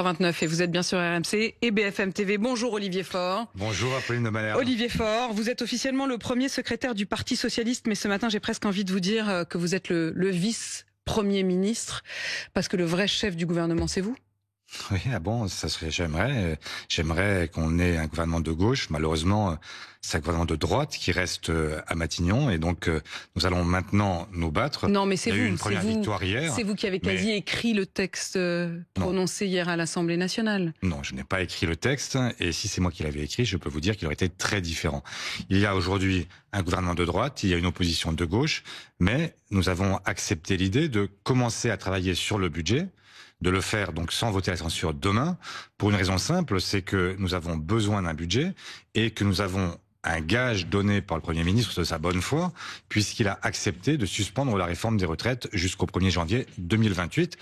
29 et vous êtes bien sur RMC et BFM TV. Bonjour Olivier Faure. Bonjour Apolline de Malherbe. Olivier Faure, vous êtes officiellement le premier secrétaire du Parti Socialiste, mais ce matin j'ai presque envie de vous dire que vous êtes le vice-premier ministre, parce que le vrai chef du gouvernement c'est vous. Oui, ah bon, ça serait, j'aimerais qu'on ait un gouvernement de gauche. Malheureusement, c'est un gouvernement de droite qui reste à Matignon, et donc nous allons maintenant nous battre. Non, mais c'est vous. Il y a eu une première victoire hier. C'est vous qui avez quasi écrit le texte prononcé hier à l'Assemblée nationale. Non, je n'ai pas écrit le texte, et si c'est moi qui l'avais écrit, je peux vous dire qu'il aurait été très différent. Il y a aujourd'hui un gouvernement de droite, il y a une opposition de gauche, mais nous avons accepté l'idée de commencer à travailler sur le budget, de le faire donc sans voter la censure demain, pour une raison simple, c'est que nous avons besoin d'un budget et que nous avons un gage donné par le Premier ministre de sa bonne foi, puisqu'il a accepté de suspendre la réforme des retraites jusqu'au 1er janvier 2028.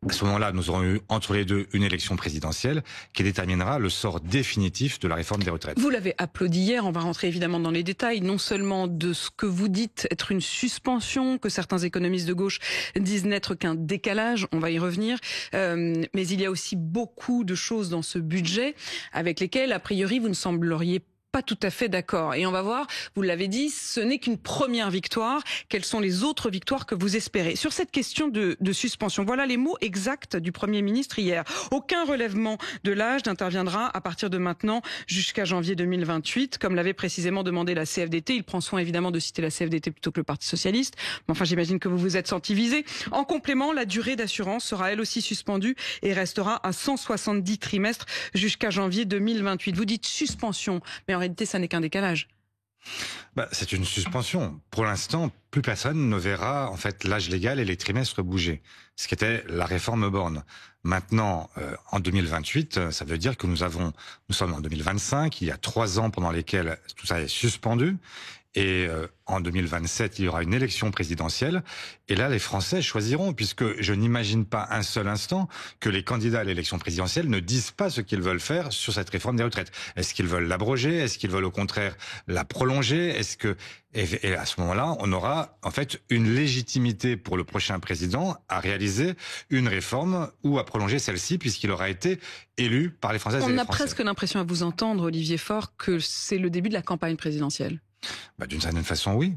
À ce moment-là, nous aurons eu entre les deux une élection présidentielle qui déterminera le sort définitif de la réforme des retraites. Vous l'avez applaudi hier, on va rentrer évidemment dans les détails, non seulement de ce que vous dites être une suspension, que certains économistes de gauche disent n'être qu'un décalage, on va y revenir, mais il y a aussi beaucoup de choses dans ce budget avec lesquelles, a priori, vous ne sembleriez pas tout à fait d'accord. Et on va voir, vous l'avez dit, ce n'est qu'une première victoire. Quelles sont les autres victoires que vous espérez? Sur cette question de suspension, voilà les mots exacts du Premier ministre hier. Aucun relèvement de l'âge n'interviendra à partir de maintenant jusqu'à janvier 2028, comme l'avait précisément demandé la CFDT. Il prend soin évidemment de citer la CFDT plutôt que le Parti Socialiste. Mais enfin, j'imagine que vous vous êtes senti visé. En complément, la durée d'assurance sera elle aussi suspendue et restera à 170 trimestres jusqu'à janvier 2028. Vous dites suspension, mais en réalité, ça n'est qu'un décalage. C'est une suspension. Pour l'instant, plus personne ne verra en fait l'âge légal et les trimestres bouger, ce qui était la réforme Borne. Maintenant, en 2028, ça veut dire que nous sommes en 2025, il y a 3 ans pendant lesquels tout ça est suspendu. Et en 2027, il y aura une élection présidentielle. Et là, les Français choisiront, puisque je n'imagine pas un seul instant que les candidats à l'élection présidentielle ne disent pas ce qu'ils veulent faire sur cette réforme des retraites. Est-ce qu'ils veulent l'abroger? Est-ce qu'ils veulent au contraire la prolonger? Et à ce moment-là, on aura en fait une légitimité pour le prochain président à réaliser une réforme ou à prolonger celle-ci, puisqu'il aura été élu par les Françaises et les Français. On a presque l'impression à vous entendre, Olivier Faure, que c'est le début de la campagne présidentielle. D'une certaine façon, oui.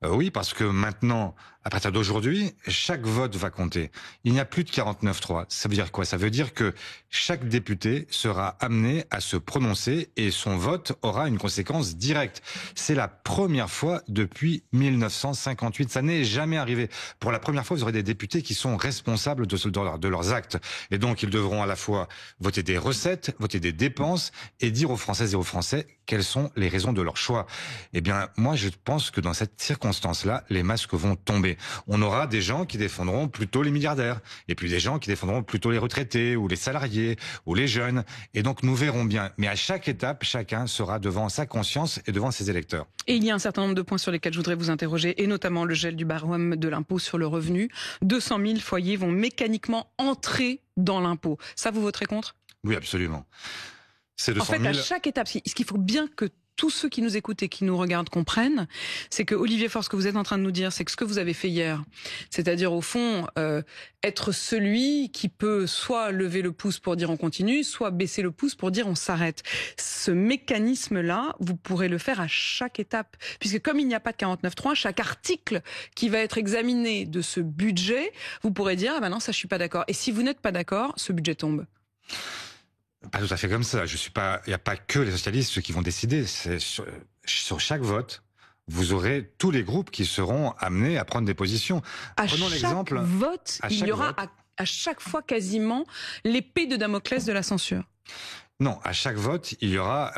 Oui, parce que maintenant, à partir d'aujourd'hui, chaque vote va compter. Il n'y a plus de 49-3. Ça veut dire quoi? Ça veut dire que chaque député sera amené à se prononcer et son vote aura une conséquence directe. C'est la première fois depuis 1958. Ça n'est jamais arrivé. Pour la première fois, vous aurez des députés qui sont responsables de leurs actes. Et donc, ils devront à la fois voter des recettes, voter des dépenses et dire aux Françaises et aux Français quelles sont les raisons de leur choix. Eh bien, moi, je pense que dans cette circonstance-là, les masques vont tomber. On aura des gens qui défendront plutôt les milliardaires, et puis des gens qui défendront plutôt les retraités, ou les salariés, ou les jeunes. Et donc, nous verrons bien. Mais à chaque étape, chacun sera devant sa conscience et devant ses électeurs. Et il y a un certain nombre de points sur lesquels je voudrais vous interroger, et notamment le gel du barème de l'impôt sur le revenu. 200 000 foyers vont mécaniquement entrer dans l'impôt. Ça, vous voterez contre? Oui, absolument. C'est 200 000... En fait, à chaque étape, ce qu'il faut bien que tous ceux qui nous écoutent et qui nous regardent comprennent, c'est que Olivier Faure, ce que vous êtes en train de nous dire, c'est que ce que vous avez fait hier, c'est-à-dire au fond être celui qui peut soit lever le pouce pour dire on continue, soit baisser le pouce pour dire on s'arrête. Ce mécanisme-là, vous pourrez le faire à chaque étape, puisque comme il n'y a pas de 49.3, chaque article qui va être examiné de ce budget, vous pourrez dire ah ben non, ça je suis pas d'accord. Et si vous n'êtes pas d'accord, ce budget tombe. Pas tout à fait comme ça. Il n'y a pas que les socialistes qui vont décider. C'est sur chaque vote, vous aurez tous les groupes qui seront amenés à prendre des positions. Prenons l'exemple. À chaque vote, il y aura à chaque fois quasiment l'épée de Damoclès de la censure. Non, à chaque vote, il y aura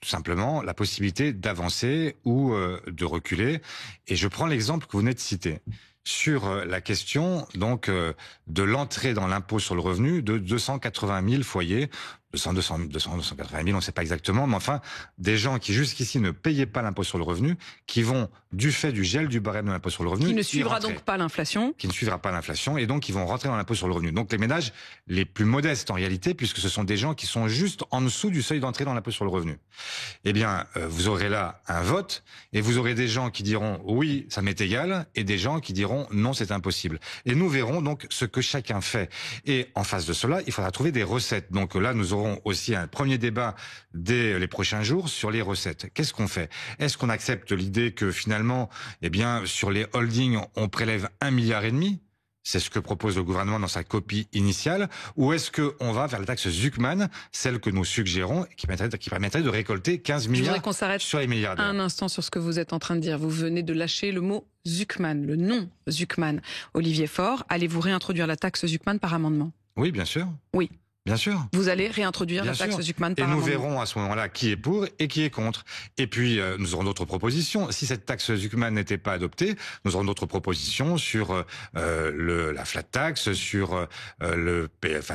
tout simplement la possibilité d'avancer ou de reculer. Et je prends l'exemple que vous venez de citer. Sur la question donc de l'entrée dans l'impôt sur le revenu de 280 000 foyers, 280 000, on ne sait pas exactement, mais enfin, des gens qui jusqu'ici ne payaient pas l'impôt sur le revenu, qui vont, du fait du gel du barème de l'impôt sur le revenu... Qui ne suivra donc pas l'inflation. Qui ne suivra pas l'inflation, et donc qui vont rentrer dans l'impôt sur le revenu. Donc les ménages les plus modestes en réalité, puisque ce sont des gens qui sont juste en dessous du seuil d'entrée dans l'impôt sur le revenu. eh bien, vous aurez là un vote et vous aurez des gens qui diront oui, ça m'est égal, et des gens qui diront non, c'est impossible. Et nous verrons donc ce que chacun fait. Et en face de cela, il faudra trouver des recettes. Donc là, nous aurons aussi un premier débat dès les prochains jours sur les recettes. Qu'est-ce qu'on fait? Est-ce qu'on accepte l'idée que finalement, eh bien, sur les holdings, on prélève 1,5 milliard? C'est ce que propose le gouvernement dans sa copie initiale. Ou est-ce qu'on va vers la taxe Zuckman, celle que nous suggérons, qui permettrait de récolter 15 milliards? Je voudrais qu'on s'arrête sur les milliardaires. un instant sur ce que vous êtes en train de dire. Vous venez de lâcher le mot Zuckman, le nom Zuckman. Olivier Faure, allez-vous réintroduire la taxe Zuckman par amendement? Oui, bien sûr. Oui. Bien sûr. Vous allez réintroduire Bien la taxe sûr. Zuckman par amendement. Et nous amendement. verrons à ce moment-là qui est pour et qui est contre. Et puis, nous aurons d'autres propositions. Si cette taxe Zuckman n'était pas adoptée, nous aurons d'autres propositions sur la flat tax, sur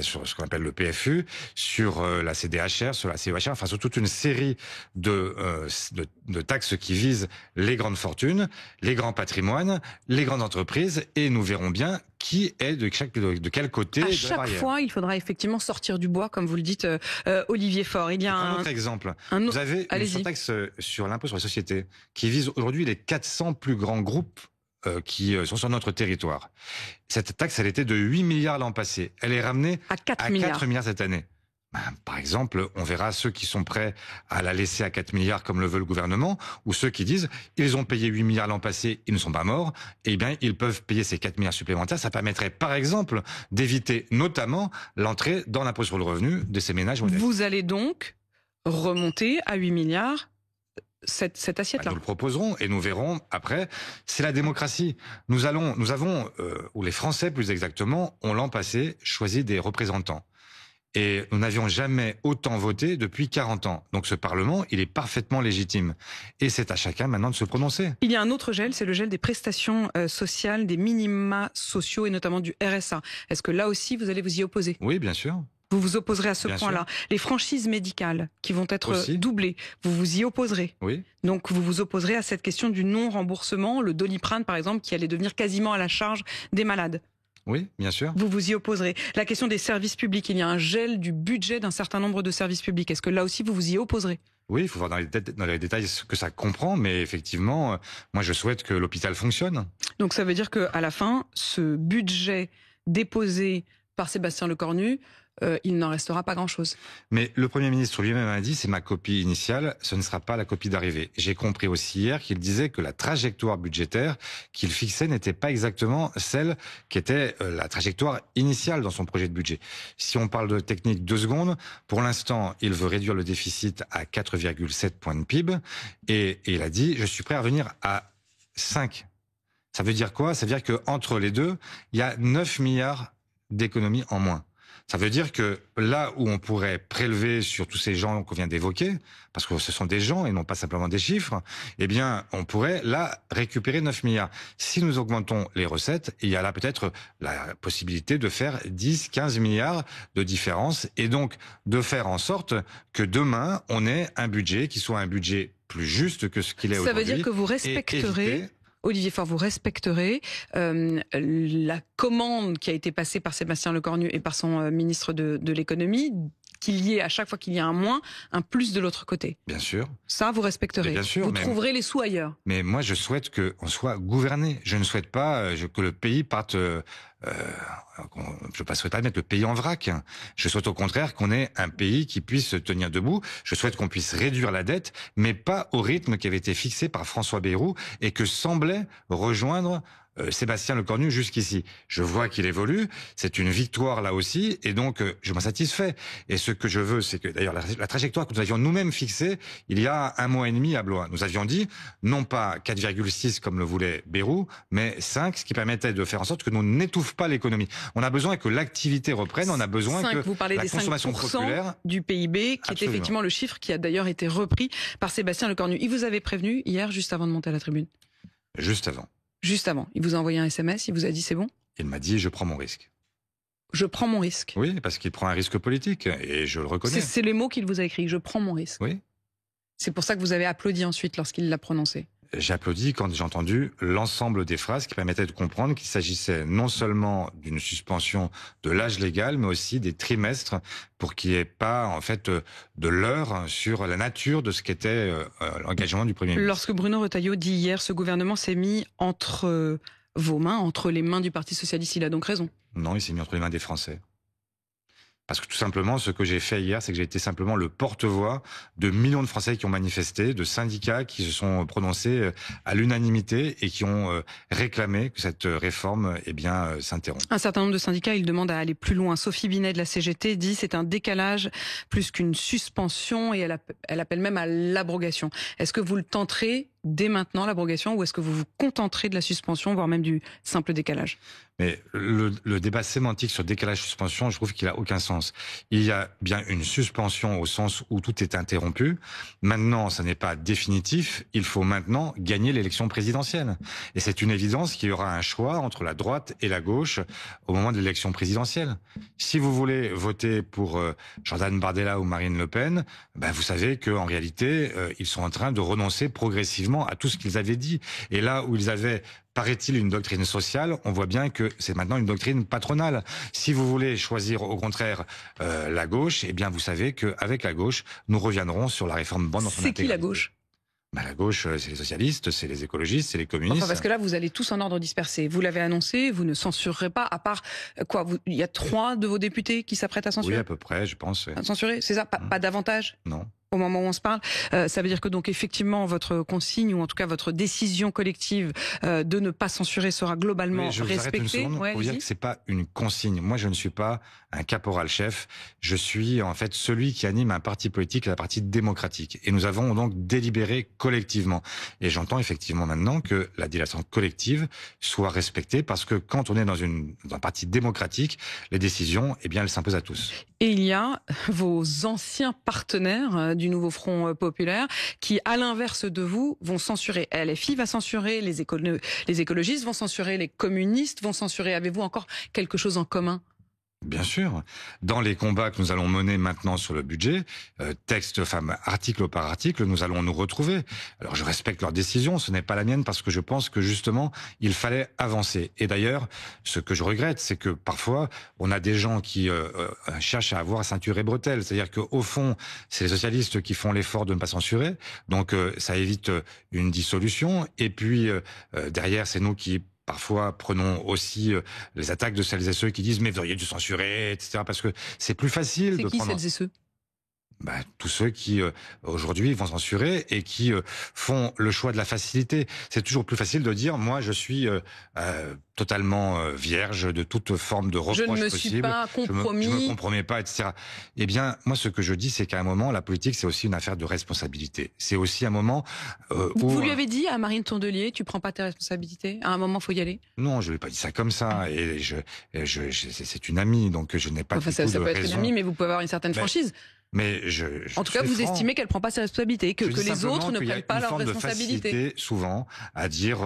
sur ce qu'on appelle le PFU, sur la CDHR, sur la CEHR, enfin sur toute une série de taxes qui visent les grandes fortunes, les grands patrimoines, les grandes entreprises, et nous verrons bien qui est de quel côté à de la chaque barrière. fois, il faudra effectivement sortir du bois, comme vous le dites, Olivier Faure. Il y a un autre exemple. Vous avez une surtaxe sur l'impôt sur les sociétés qui vise aujourd'hui les 400 plus grands groupes qui sont sur notre territoire. Cette taxe, elle était de 8 milliards l'an passé. Elle est ramenée à 4 milliards cette année. Par exemple, on verra ceux qui sont prêts à la laisser à 4 milliards comme le veut le gouvernement, ou ceux qui disent ils ont payé 8 milliards l'an passé, ils ne sont pas morts, et bien ils peuvent payer ces 4 milliards supplémentaires. Ça permettrait par exemple d'éviter notamment l'entrée dans l'impôt sur le revenu de ces ménages modestes. Vous allez donc remonter à 8 milliards cette assiette-là. Nous le proposerons et nous verrons après. C'est la démocratie. Nous avons, ou les Français plus exactement, ont l'an passé choisi des représentants. Et nous n'avions jamais autant voté depuis 40 ans. Donc ce Parlement, il est parfaitement légitime. Et c'est à chacun maintenant de se prononcer. Il y a un autre gel, c'est le gel des prestations sociales, des minima sociaux et notamment du RSA. Est-ce que là aussi, vous allez vous y opposer? Oui, bien sûr. Vous vous opposerez à ce Bien point-là. Les franchises médicales qui vont être aussi doublées, vous vous y opposerez. Oui. Donc vous vous opposerez à cette question du non-remboursement, le Doliprane par exemple, qui allait devenir quasiment à la charge des malades. Oui, bien sûr. Vous vous y opposerez. La question des services publics, il y a un gel du budget d'un certain nombre de services publics. Est-ce que là aussi vous vous y opposerez? Oui, il faut voir dans les détails ce que ça comprend, mais effectivement, moi je souhaite que l'hôpital fonctionne. Donc ça veut dire qu'à la fin, ce budget déposé par Sébastien Lecornu, il n'en restera pas grand-chose. Mais le Premier ministre lui-même a dit, c'est ma copie initiale, ce ne sera pas la copie d'arrivée. J'ai compris aussi hier qu'il disait que la trajectoire budgétaire qu'il fixait n'était pas exactement celle qui était la trajectoire initiale dans son projet de budget. Si on parle de technique 2 secondes, pour l'instant, il veut réduire le déficit à 4,7 points de PIB et il a dit, je suis prêt à revenir à 5. Ça veut dire quoi? Ça veut dire qu'entre les deux, il y a 9 milliards d'économies en moins. Ça veut dire que là où on pourrait prélever sur tous ces gens qu'on vient d'évoquer, parce que ce sont des gens et non pas simplement des chiffres, eh bien, on pourrait là récupérer 9 milliards. Si nous augmentons les recettes, il y a là peut-être la possibilité de faire 10, 15 milliards de différence et donc de faire en sorte que demain, on ait un budget qui soit un budget plus juste que ce qu'il est aujourd'hui. Ça veut dire que vous respecterez... Olivier Faure, vous respecterez la commande qui a été passée par Sébastien Lecornu et par son ministre de l'économie, qu'il y ait à chaque fois qu'il y a un moins, un plus de l'autre côté. Bien sûr. Ça, vous respecterez. Bien sûr, vous trouverez les sous ailleurs. Mais moi, je souhaite qu'on soit gouverné. Je ne souhaite pas que le pays parte... je ne souhaite pas mettre le pays en vrac. Je souhaite au contraire qu'on ait un pays qui puisse se tenir debout. Je souhaite qu'on puisse réduire la dette, mais pas au rythme qui avait été fixé par François Bayrou et que semblait rejoindre Sébastien Lecornu jusqu'ici. Je vois qu'il évolue, c'est une victoire là aussi, et donc je m'en satisfais. Et ce que je veux, c'est que d'ailleurs la trajectoire que nous avions nous-mêmes fixée il y a 1 mois et demi à Blois, nous avions dit non pas 4,6 comme le voulait Bayrou, mais 5, ce qui permettait de faire en sorte que nous n'étouffe pas l'économie. On a besoin que l'activité reprenne, on a besoin 5, que vous parlez la des consommation 5% populaire du PIB, qui est effectivement le chiffre qui a d'ailleurs été repris par Sébastien Lecornu. Il vous avait prévenu hier, juste avant de monter à la tribune? Juste avant. Juste avant. Il vous a envoyé un SMS, il vous a dit c'est bon? Il m'a dit je prends mon risque. Je prends mon risque. Oui, parce qu'il prend un risque politique, et je le reconnais. C'est les mots qu'il vous a écrits, je prends mon risque. Oui. C'est pour ça que vous avez applaudi ensuite lorsqu'il l'a prononcé. J'ai applaudi quand j'ai entendu l'ensemble des phrases qui permettaient de comprendre qu'il s'agissait non seulement d'une suspension de l'âge légal, mais aussi des trimestres pour qu'il n'y ait pas, en fait, de leurre sur la nature de ce qu'était l'engagement du Premier ministre. Lorsque Bruno Retailleau dit hier, ce gouvernement s'est mis entre vos mains, entre les mains du Parti socialiste, il a donc raison. Non, il s'est mis entre les mains des Français. Parce que tout simplement, ce que j'ai fait hier, c'est que j'ai été simplement le porte-voix de millions de Français qui ont manifesté, de syndicats qui se sont prononcés à l'unanimité et qui ont réclamé que cette réforme s'interrompe. Un certain nombre de syndicats, ils demandent à aller plus loin. Sophie Binet de la CGT dit c'est un décalage plus qu'une suspension et elle appelle même à l'abrogation. Est-ce que vous le tenterez dès maintenant, l'abrogation, ou est-ce que vous vous contenterez de la suspension, voire même du simple décalage? Mais le débat sémantique sur décalage-suspension, je trouve qu'il a aucun sens. Il y a bien une suspension au sens où tout est interrompu. Maintenant, ça n'est pas définitif. Il faut maintenant gagner l'élection présidentielle. Et c'est une évidence qu'il y aura un choix entre la droite et la gauche au moment de l'élection présidentielle. Si vous voulez voter pour Jordan Bardella ou Marine Le Pen, vous savez qu'en réalité, ils sont en train de renoncer progressivement à tout ce qu'ils avaient dit. Et là où ils avaient, paraît-il, une doctrine sociale, on voit bien que c'est maintenant une doctrine patronale. Si vous voulez choisir au contraire la gauche, eh bien vous savez qu'avec la gauche, nous reviendrons sur la réforme bonne dans son intégralité. C'est qui la gauche? La gauche, c'est les socialistes, c'est les écologistes, c'est les communistes. Enfin, parce que là, vous allez tous en ordre dispersé. Vous l'avez annoncé, vous ne censurerez pas, à part quoi? Il y a 3 de vos députés qui s'apprêtent à censurer? Oui, à peu près, je pense. À censurer, c'est ça? Pas davantage? Non. Au moment où on se parle, ça veut dire que donc effectivement votre consigne, ou en tout cas votre décision collective de ne pas censurer sera globalement respectée. Pour vous dire que c'est pas une consigne. Moi, je ne suis pas un caporal-chef. Je suis en fait celui qui anime un parti politique, la partie démocratique. Et nous avons donc délibéré collectivement. Et j'entends effectivement maintenant que la délibération collective soit respectée, parce que quand on est dans un parti démocratique, les décisions, elles s'imposent à tous. Et il y a vos anciens partenaires du nouveau Front populaire qui, à l'inverse de vous, vont censurer. LFI va censurer, les écologistes vont censurer, les communistes vont censurer. Avez-vous encore quelque chose en commun? Bien sûr. Dans les combats que nous allons mener maintenant sur le budget, article par article, nous allons nous retrouver. Alors je respecte leur décision, ce n'est pas la mienne, parce que je pense que justement, il fallait avancer. Et d'ailleurs, ce que je regrette, c'est que parfois, on a des gens qui cherchent à avoir ceinture et bretelles. C'est-à-dire qu'au fond, c'est les socialistes qui font l'effort de ne pas censurer. Donc ça évite une dissolution. Et puis, derrière, c'est nous qui parfois, prenons aussi les attaques de celles et ceux qui disent « mais vous auriez dû censurer », etc. Parce que c'est plus facile de prendre... C'est qui celles et ceux? Tous ceux qui aujourd'hui vont censurer et qui font le choix de la facilité. C'est toujours plus facile de dire moi je suis totalement vierge de toute forme de reproche possible. Je ne me suis pas compromis. Je me compromets pas, etc. Eh bien, moi ce que je dis, c'est qu'à un moment, la politique c'est aussi une affaire de responsabilité. C'est aussi un moment où... Vous lui avez dit à Marine Tondelier, tu prends pas tes responsabilités? À un moment, faut y aller? Non, je lui ai pas dit ça comme ça. Et c'est une amie, donc je n'ai pas ça peut être une amie, mais vous pouvez avoir une certaine franchise. Mais en tout cas, vous estimez qu'elle prend pas ses responsabilités, que les autres ne prennent pas leurs responsabilités. Il y a une forme de facilité, souvent, à dire,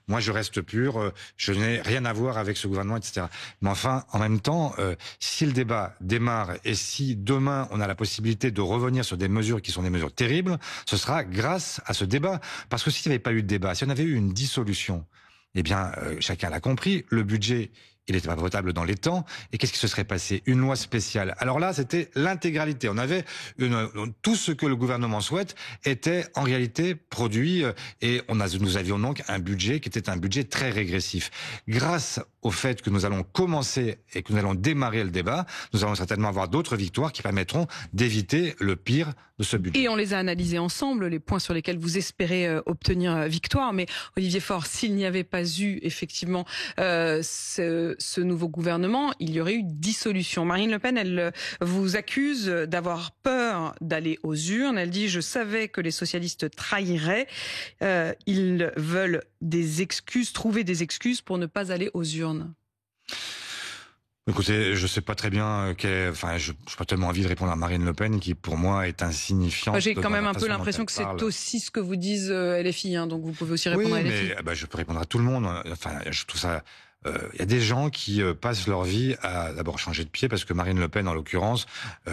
moi je reste pur, je n'ai rien à voir avec ce gouvernement, etc. Mais enfin, en même temps, si le débat démarre et si demain on a la possibilité de revenir sur des mesures qui sont des mesures terribles, ce sera grâce à ce débat. Parce que s'il n'y avait pas eu de débat, si on avait eu une dissolution, chacun l'a compris, le budget, il n'était pas votable dans les temps. Et qu'est-ce qui se serait passé? Une loi spéciale. Alors là, c'était l'intégralité. On avait tout ce que le gouvernement souhaite était en réalité produit et nous avions donc un budget qui était un budget très régressif. Grâce au fait que nous allons commencer et que nous allons démarrer le débat, nous allons certainement avoir d'autres victoires qui permettront d'éviter le pire de ce budget. Et on les a analysés ensemble, les points sur lesquels vous espérez obtenir victoire. Mais Olivier Faure, s'il n'y avait pas eu effectivement ce nouveau gouvernement, il y aurait eu dissolution. Marine Le Pen, elle vous accuse d'avoir peur d'aller aux urnes. Elle dit « Je savais que les socialistes trahiraient. Ils veulent des excuses, trouver des excuses pour ne pas aller aux urnes. » Écoutez, je sais pas très bien je n'ai pas tellement envie de répondre à Marine Le Pen, qui pour moi est insignifiante. J'ai quand même un peu l'impression que c'est aussi ce que vous disent LFI, donc vous pouvez aussi répondre à LFI. Mais je peux répondre à tout le monde. Je trouve ça... Il y a des gens qui passent leur vie à d'abord changer de pied, parce que Marine Le Pen, en l'occurrence,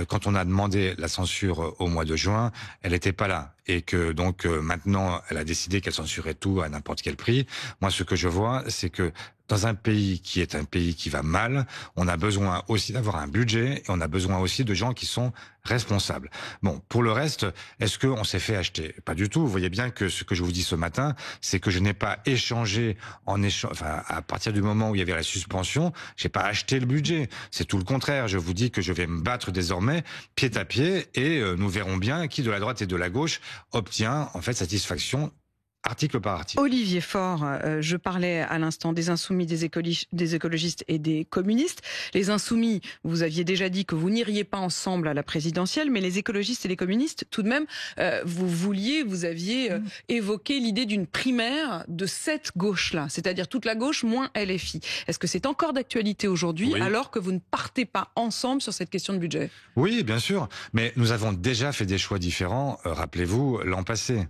quand on a demandé la censure au mois de juin, elle n'était pas là. et que donc maintenant elle a décidé qu'elle censurait tout à n'importe quel prix. Moi, ce que je vois, c'est que dans un pays qui est un pays qui va mal, on a besoin aussi d'avoir un budget et on a besoin aussi de gens qui sont responsables. Bon, pour le reste, est-ce qu'on s'est fait acheter? Pas du tout. Vous voyez bien que ce que je vous dis ce matin, c'est que je n'ai pas échangé enfin, à partir du moment où il y avait la suspension, j'ai pas acheté le budget. C'est tout le contraire. Je vous dis que je vais me battre désormais pied à pied et nous verrons bien qui de la droite et de la gauche obtient en fait satisfaction article par article. Olivier Faure, je parlais à l'instant des Insoumis, des écologistes et des communistes. Les Insoumis, vous aviez déjà dit que vous n'iriez pas ensemble à la présidentielle, mais les écologistes et les communistes, tout de même, vous aviez évoqué l'idée d'une primaire de cette gauche-là, c'est-à-dire toute la gauche moins LFI. Est-ce que c'est encore d'actualité aujourd'hui, oui, alors que vous ne partez pas ensemble sur cette question de budget? Oui, bien sûr, mais nous avons déjà fait des choix différents, rappelez-vous, l'an passé.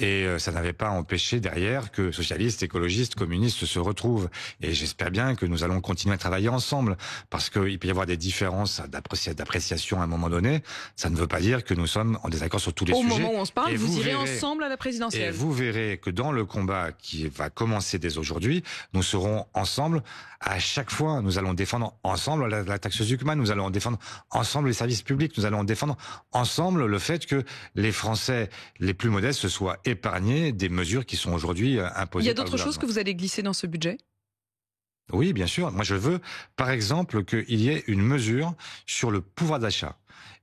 Et ça n'avait pas empêché derrière que socialistes, écologistes, communistes se retrouvent. Et j'espère bien que nous allons continuer à travailler ensemble, parce qu'il peut y avoir des différences d'appréciation à un moment donné. Ça ne veut pas dire que nous sommes en désaccord sur tous les sujets. Au moment où on se parle, vous irez ensemble à la présidentielle. Et vous verrez que dans le combat qui va commencer dès aujourd'hui, nous serons ensemble à chaque fois. Nous allons défendre ensemble la taxe Zuckman, nous allons défendre ensemble les services publics, nous allons défendre ensemble le fait que les Français les plus modestes se soient épargnés des mesures qui sont aujourd'hui imposées. Il y a d'autres choses que vous allez glisser dans ce budget? Oui, bien sûr. Moi, je veux, par exemple, qu'il y ait une mesure sur le pouvoir d'achat.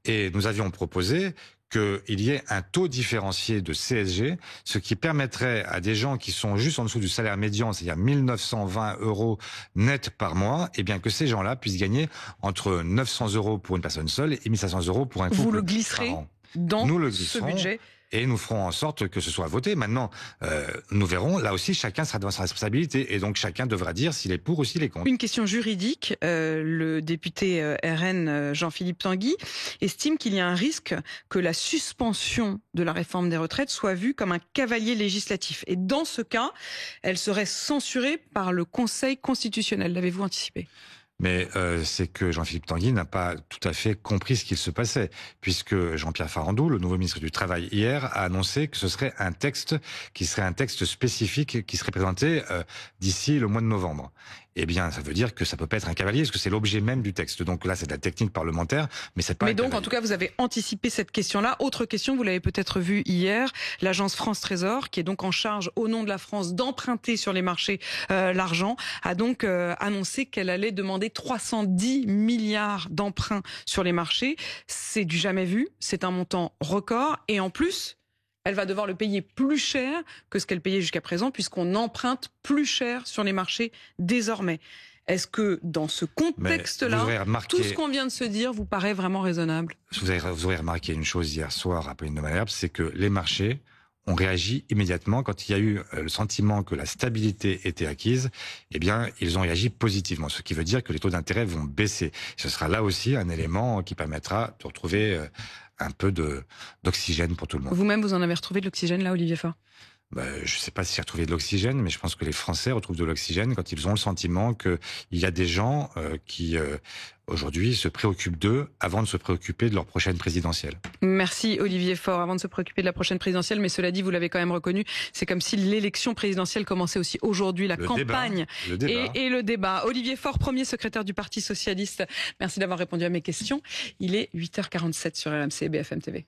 Et nous avions proposé qu'il y ait un taux différencié de CSG, ce qui permettrait à des gens qui sont juste en dessous du salaire médian, c'est-à-dire 1 920 € net par mois, et bien que ces gens-là puissent gagner entre 900 € pour une personne seule et 1 500 € pour un couple. Vous le glisserez dans ce budget? Et nous ferons en sorte que ce soit voté. Maintenant, nous verrons. Là aussi, chacun sera devant sa responsabilité. Et donc, chacun devra dire s'il est pour ou s'il est contre. Une question juridique. Le député RN Jean-Philippe Tanguy estime qu'il y a un risque que la suspension de la réforme des retraites soit vue comme un cavalier législatif. Et dans ce cas, elle serait censurée par le Conseil constitutionnel. L'avez-vous anticipé ? Mais c'est que Jean-Philippe Tanguy n'a pas tout à fait compris ce qu'il se passait, puisque Jean-Pierre Farandou, le nouveau ministre du Travail hier, a annoncé que ce serait un texte qui serait un texte spécifique qui serait présenté d'ici le mois de novembre. Eh bien, ça veut dire que ça peut pas être un cavalier, parce que c'est l'objet même du texte. Donc là, c'est de la technique parlementaire, mais c'est pas. Mais donc, en tout cas, vous avez anticipé cette question-là. Autre question, vous l'avez peut-être vu hier, l'agence France Trésor, qui est donc en charge, au nom de la France, d'emprunter sur les marchés l'argent, a donc annoncé qu'elle allait demander 310 milliards d'emprunts sur les marchés. C'est du jamais vu, c'est un montant record, et en plus, elle va devoir le payer plus cher que ce qu'elle payait jusqu'à présent, puisqu'on emprunte plus cher sur les marchés désormais. Est-ce que dans ce contexte-là, tout ce qu'on vient de se dire vous paraît vraiment raisonnable? Vous aurez remarqué une chose hier soir à Pauline de Malherbe, c'est que les marchés ont réagi immédiatement quand il y a eu le sentiment que la stabilité était acquise. Eh bien, ils ont réagi positivement, ce qui veut dire que les taux d'intérêt vont baisser. Ce sera là aussi un élément qui permettra de retrouver un peu d'oxygène pour tout le monde. Vous-même, vous en avez retrouvé de l'oxygène là, Olivier Faure? Je ne sais pas si j'ai retrouvé de l'oxygène, mais je pense que les Français retrouvent de l'oxygène quand ils ont le sentiment qu'il y a des gens qui, aujourd'hui, se préoccupent d'eux avant de se préoccuper de leur prochaine présidentielle. Merci Olivier Faure. Avant de se préoccuper de la prochaine présidentielle, mais cela dit, vous l'avez quand même reconnu, c'est comme si l'élection présidentielle commençait aussi aujourd'hui, la campagne et le débat. Olivier Faure, premier secrétaire du Parti Socialiste, merci d'avoir répondu à mes questions. Il est 8h47 sur RMC et BFM TV.